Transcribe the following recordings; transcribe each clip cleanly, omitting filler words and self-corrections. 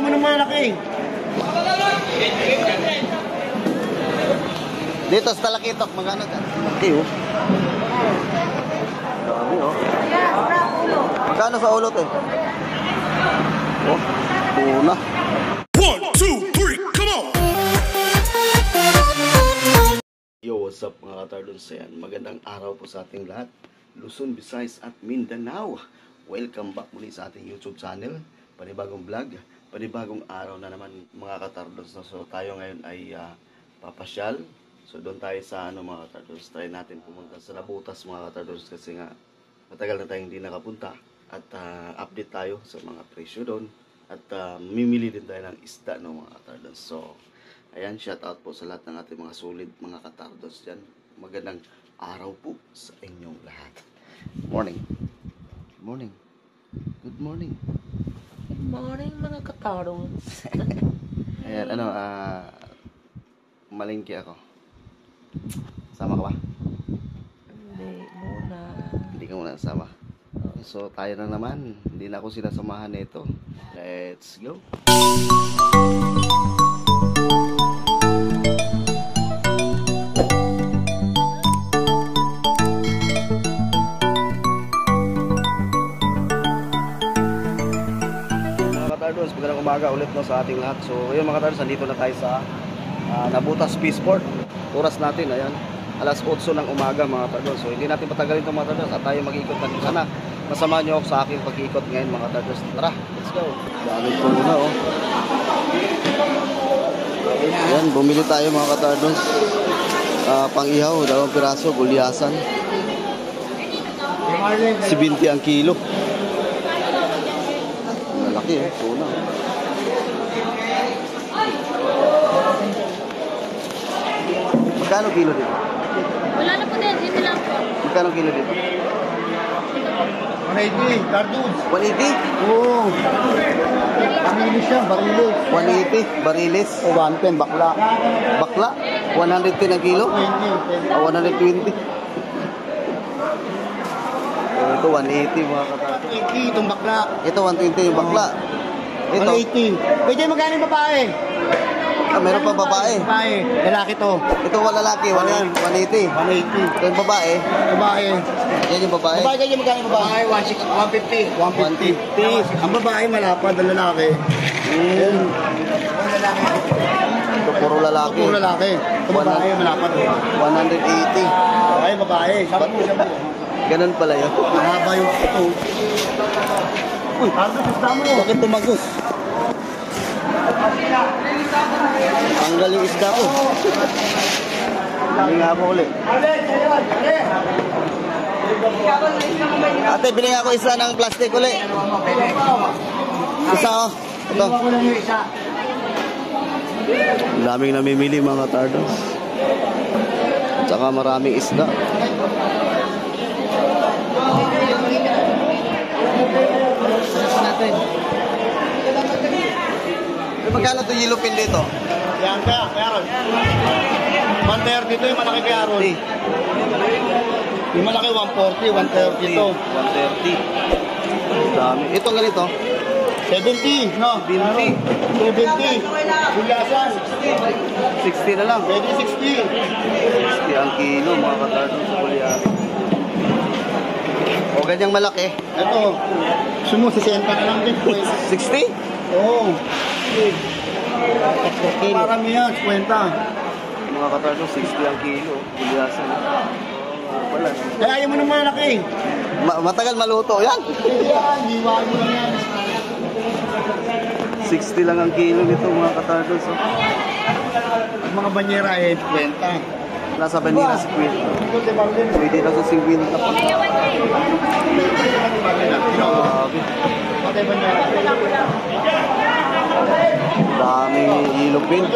ayaw mo ng malaki. Dito sa Talakitok, magkano ka? Okay, oh. Dami, oh. Magkano sa ulot, eh? Oh, tuna. 1, 2, 3, come on! Yo, what's up mga katardons? Ayan, magandang araw po sa ating lahat. Luzon, Visayas at Mindanao. Welcome back muli sa ating YouTube channel. Panibagong vlog, panibagong araw na naman mga katardons. So tayo ngayon ay papasyal. So doon tayo sa mga katardons. Try natin pumunta sa Nabutas mga katardons kasi nga matagal na tayong hindi nakapunta. At update tayo sa mga presyo doon. At mimili din tayo ng isda mga katardons. So ayan, shout out po sa lahat ng ating mga solid mga katardons dyan. Magandang araw po sa inyong lahat. Morning. Morning. Good morning. Good morning mga katardons. Ayan, malingki ako. Sama ka ba? Hindi muna. Hindi ka muna sama. So tayo na naman. Hindi na ako sinasamahan nito. Let's go. Magandang umaga ulit no, sa ating lahat. So ayun mga katardons, nandito na tayo sa Nabutas Peaceport. Oras natin, ayan, alas 8 ng umaga mga katardons. So hindi natin patagalin itong mga katardons at tayo mag-ikot na. Sana masama nyo ako sa aking pag-ikot ngayon mga katardons. Tara, let's go. Dami po muna, oh. Ayan, bumili tayo mga katardons. Pang-ihaw, 2 piraso, gulyasan. 70 ang kilo. Malaki, eh, tuna. Magkano kilo dito? Wala na po din, dito lang po. Magkano kilo dito? 180, cartoons. 180? Oo. Barilis yan, barilis. 180, barilis. O 110, bakla. Bakla? 110 ang kilo? 120. Ito 180 mga katapos. 180 itong bakla. Ito 120 yung bakla. Ito 180. Pwede magkano yung babae? Meron pa babae. Babae, lalaki to. Ito wala lalaki, 180. 180. Ito yung babae. Babae. Yan yung babae. Babae ganyan magkano yung babae? 150. 150. Ang babae malapad, ang lalaki. Ito puro lalaki. Puro lalaki. Ito babae malapad. 180. Babae, babae. Ganun pala yun. Mahaba yung ito. Uy, Carlos, gusto mo. Bakit tumagos? Tanggal yung isda ko. Bili nga ako ulit. Ate, bili nga ako isa ng plastic ulit. Isa oh. Ito. Ang daming namimili mga tardos. Tsaka maraming isda. Magkano ito yellow pin dito? Yan kaya, Aaron. 130 dito yung malaki kay Aaron. Yung malaki 140, 130 ito. 130. Dami. Ito ganito? 70, no? 70. 70. Gulyasan. 60 na lang. Pwede 60. 60 ang kilo mga katardons sa gulyasan. O ganyang malaki? Ito. Sumo 60 na lang din. 60? Oo. Marami yan, 50. Mga katardons, 60 ang kilo. Gulyasan. Wala. Kaya ayaw mo ng malaki. Matagal maluto. Yan. Yan, hiwain mo lang yan. 60 lang ang kilo nito mga katardons. Ang mga banyera eh, 50. Nasa Banira si Queen. Pwede na sa 50 pa. Dami ilupin.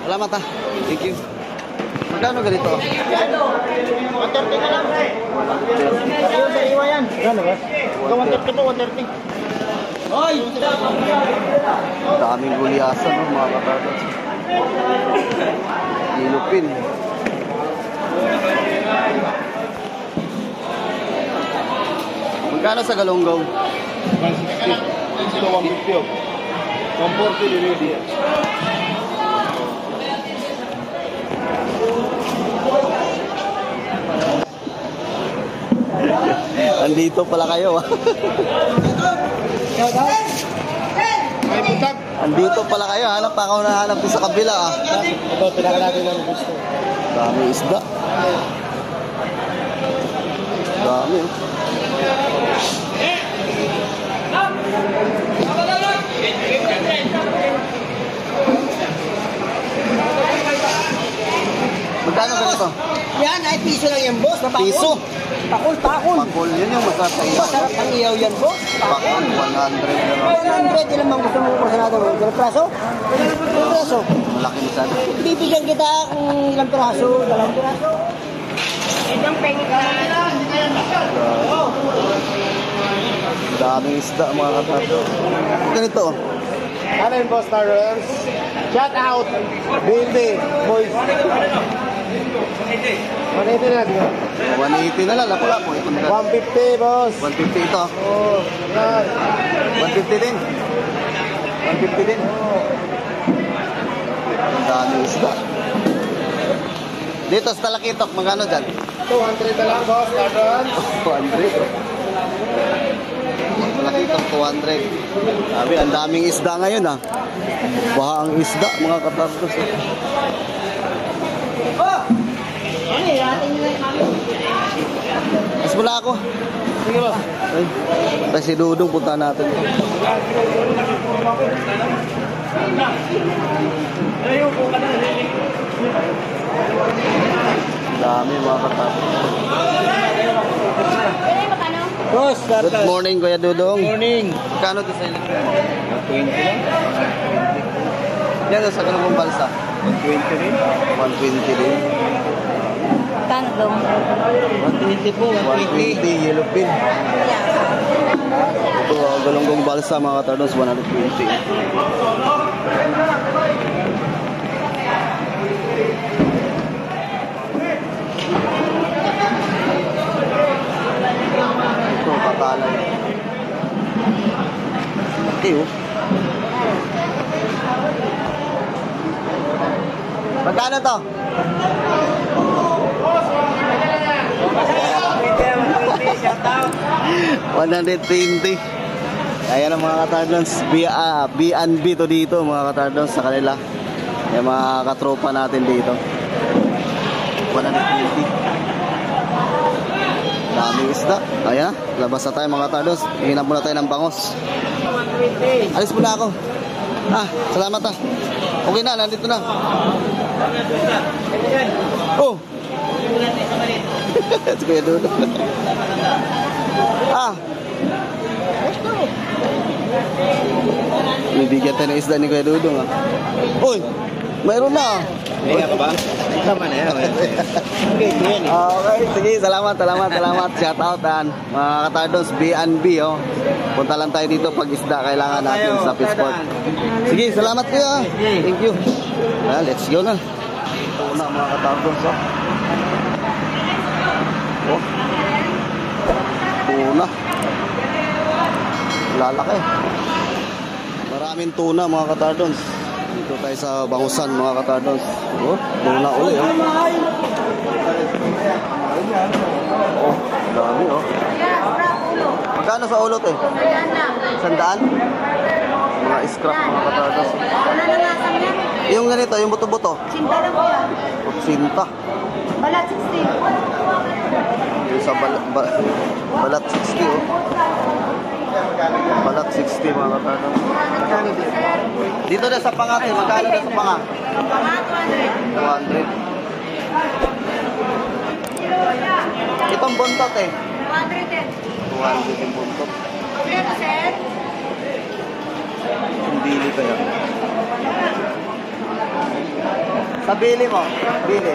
Salamat ha. Thank you. Magkano ganito? 130 na lang. 130. Sa iwa yan. Ano ba? 130 po, 130. Hoy! Daming gulyasan no, mga katardons. Ilupin. Magkano sa galunggong? 160. Ito 150 oh. 140 ready. Andito pala kayo ah. May butak. Andito pala kayo. Hanap pa ako na hanap din sa kabila ah. Ito, pinaka natin ang gusto. Dami isda. Dami oh. Magkano ganito? Yan, ay piso lang yan, boss. Napakul. Piso? Pakul, pakul. Pakul, yun yung masarap sa iyo. Masarap ang iyaw yan, boss. Pakul, 100. 100, ilan bang gusto mo ko sa natin? Ilang praso? Ilang praso? Malaki masyado. Bibigyan kita kung ilang praso, dalawang praso. Isang pengi ka. Daming isda mga katrato. Ganito oh. Ano yung boss Starrels? Shout out! Baby, boys. 180 na diba? 180 na lang, lapo-lapo. 150 boss. 150 ito. Oh, yan. 150 din. 150 din. Daming isda. Dito sa Talakitok, magkano dyan? 200 na lang boss, Starrels. 200. Talakitok, 200. Sabi, ang daming isda ngayon ah. Baha ang isda, mga katardos. Ano eh, atin nyo yung kami. Mas mula ako. Sige boss. Ay, tayo si Dudong, punta natin. Dami mga katardos. Boss, Good morning, Kuya Dudong. morning. Kano to sa ilang? 20 lang. Yan, sa kanong balsa. 120 rin. 120 din. Kano daw? 120 po, 120, yellow pin. Ito, galonggong balsa, mga katardos, 120. Ito, kakalay. Laki oh. Magkano to? $120. Ayan ang mga katardons. B&B to dito mga katardons sa kanila. Yung mga katropa natin dito. 120. Daming isda. Ayan, labas na tayo mga katardons. Hinap muna tayo ng bangos. Alis muna ako. Salamat ah. Okay na, nandito na. Oh. Ito Kuya Dudo. Bibigyan tayo ng isda ni Kuya Dudong ah. Uy, mayroon na. Kaya ka ba? Tama na yan. Okay, sige, salamat. Shout out mga katardons, B&B oh. Punta lang tayo dito pag isda kailangan natin sa Fishport. Sige, salamat kayo ah. Thank you. Let's go na. Ito na mga katardons oh. Tuna. Lalaki. Maraming tuna mga katardons. Dito tayo sa Bangusan mga katardons. Tuna uli oh. Dami oh. Magkano sa ulot eh? 100? Mga scrap mga katardons. Yung ganito, yung buto-buto. Sinta lang po yan. Sinta. Balat 60. Yung sa balat 60 oh. Balat 60 mga katardons. Dito na sa pangat eh. Magkano na sa pangat? 200. Itong buntot eh. 200 yung buntot. Yung bili pa yan. Sa bili mo? Bili.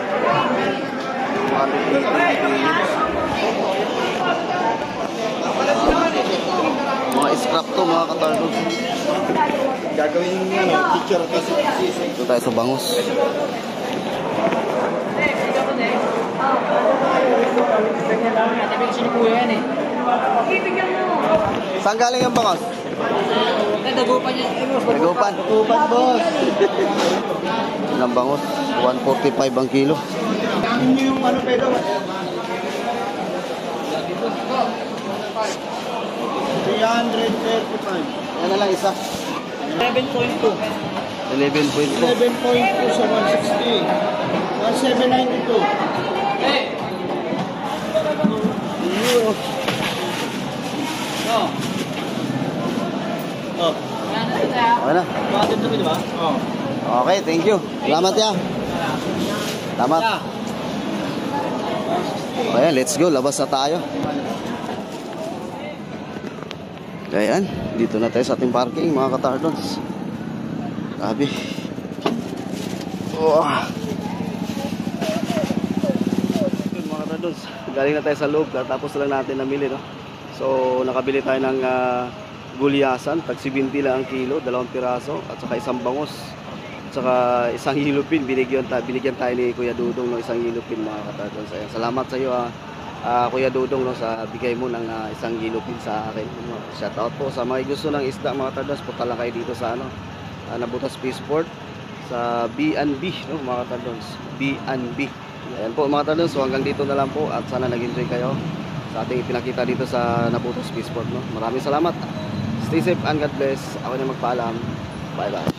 280 mga scrap to mga katardons. Gagawin yung picture kasi. Ito tayo sa bangus. Saan galing yung bangus? Dagupan niya. Nagupan. Tuban, boss. Ilang bangus? 145 ang kilo. Hindi yung ano, Pedro. 335. Yan na lang isa. 11.2. 11.2. 11.2 sa 160. 1792. Oh. Okay na. Bakit ito, di ba? Oh. Okay, thank you. Salamat ya. Salamat. Ayan, let's go. Labas na tayo. Ayan, dito na tayo sa ating parking, mga katardons. Grabe. Oh. Yun, mga katardons. Galing na tayo sa loob. Tapos lang natin namili, no? So, nakabili tayo ng gulyasan. Tag 70 lang ang kilo, 2 piraso. At saka isang bangus. At saka isang hilupin. Binigyan tayo ni Kuya Dudong ng isang hilupin, mga katardons. Ayan, salamat sa iyo, Kuya Dudong, no, sa bigay mo ng isang hilupin sa akin. Shout out po sa mga gusto ng isda, mga katardons. Punta lang kayo dito sa Nabutas Spaceport sa B&B, no, mga katardons. B&B. Ayan po, mga katardons. So hanggang dito na lang po at sana nag-enjoy kayo sa ating ipinakita dito sa Nabutas Spaceport, no. Maraming salamat. Stay safe and God bless. Ako na magpaalam. Bye bye.